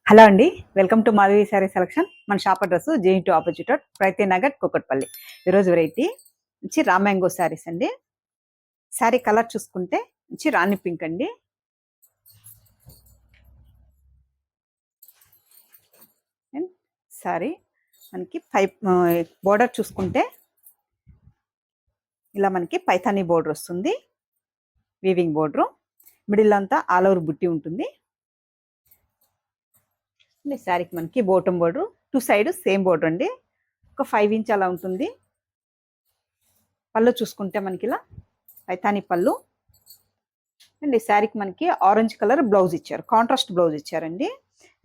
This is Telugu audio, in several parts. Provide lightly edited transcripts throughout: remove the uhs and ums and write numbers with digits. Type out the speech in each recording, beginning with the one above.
హలో అండి, welcome to Madhavi sari selection. మన shop address J two opposite road, ప్రైతే నగర్, కుకట్పల్లి. ఈరోజు వెరైటీ మంచి రా మ్యాంగో శారీస్ అండి. శారీ కలర్ చూసుకుంటే మంచి రాణి పింక్ అండి. శారీ మనకి బోర్డర్ చూసుకుంటే ఇలా మనకి పైథానీ బోర్డర్ వస్తుంది, వీవింగ్ బోర్డరు. మిడిల్ అంతా ఆల్ ఓవర్ బుట్టి ఉంటుంది. శారీకి మనకి bottom border, two side same border అండి. ఒక 5 ఇంచ్ అలా ఉంటుంది. పళ్ళు చూసుకుంటే మనకి ఇలా పైతాని పళ్ళు అండ్ ఈ శారీకి మనకి ఆరెంజ్ కలర్ బ్లౌజ్ ఇచ్చారు, కాంట్రాస్ట్ బ్లౌజ్ ఇచ్చారండి.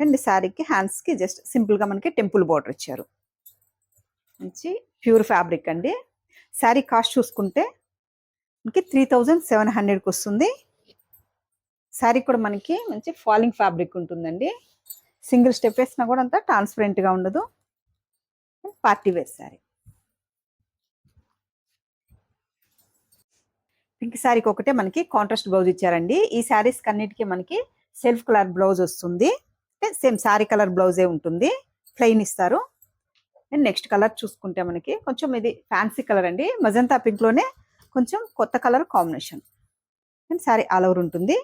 అండ్ శారీకి హ్యాండ్స్కి జస్ట్ సింపుల్గా మనకి టెంపుల్ బోర్డర్ ఇచ్చారు. మంచి ప్యూర్ ఫ్యాబ్రిక్ అండి. శారీ కాస్ట్ చూసుకుంటే మనకి 3700కి వస్తుంది. శారీ కూడా మనకి మంచి ఫాలింగ్ ఫ్యాబ్రిక్ ఉంటుందండి. సింగిల్ స్టెప్ వేసినా కూడా అంతా ట్రాన్స్పరెంట్గా ఉండదు. Party wear sari. పింక్ శారీకి ఒకటే మనకి కాంట్రాస్ట్ బ్లౌజ్ ఇచ్చారండి. ఈ శారీస్ అన్నిటికీ మనకి సెల్ఫ్ కలర్ బ్లౌజ్ వస్తుంది. సేమ్ శారీ కలర్ బ్లౌజే ఉంటుంది, ప్లెయిన్ ఇస్తారు. అండ్ నెక్స్ట్ కలర్ చూసుకుంటే మనకి కొంచెం ఇది ఫ్యాన్సీ కలర్ అండి. మజంతా పింక్లోనే కొంచెం కొత్త colour combination. And sari all over ఉంటుంది.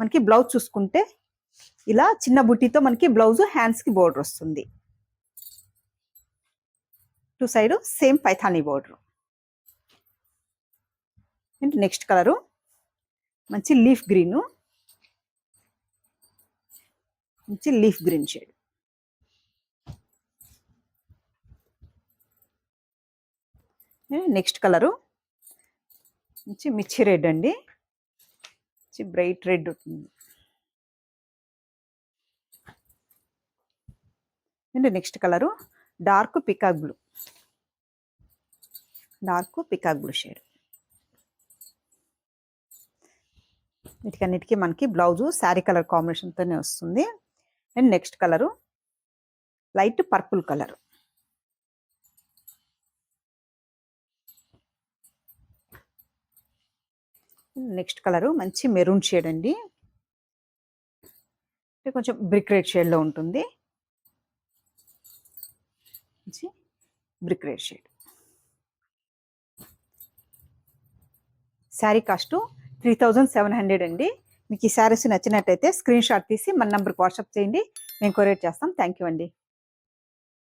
మనకి బ్లౌజ్ చూసుకుంటే ఇలా చిన్న బుట్టితో మనకి బ్లౌజ్, హ్యాండ్స్కి బోర్డర్ వస్తుంది. Two side same Paithani border. And next colour మంచి లీఫ్ గ్రీను, మంచి leaf green shade. Next colour మంచి మిర్చి రెడ్ అండి, మంచి బ్రైట్ రెడ్ ఉంటుంది. And next colour dark peacock blue, dark peacock blue shade. వీటికన్నిటికీ మనకి బ్లౌజు శారీ కలర్ కాంబినేషన్తోనే వస్తుంది. And next colour light purple colour. Next colour మంచి మెరూన్ షేడ్ అండి, కొంచెం బ్రిక్ రెడ్ షేడ్లో ఉంటుంది. Brick red shade. Sari cost 3700 అండి. మీకు ఈ శారీస్ నచ్చినట్టయితే స్క్రీన్ షాట్ తీసి మన నంబర్కి వాట్సాప్ చేయండి, మేము కొరియర్ చేస్తాం. థ్యాంక్ యూ అండి.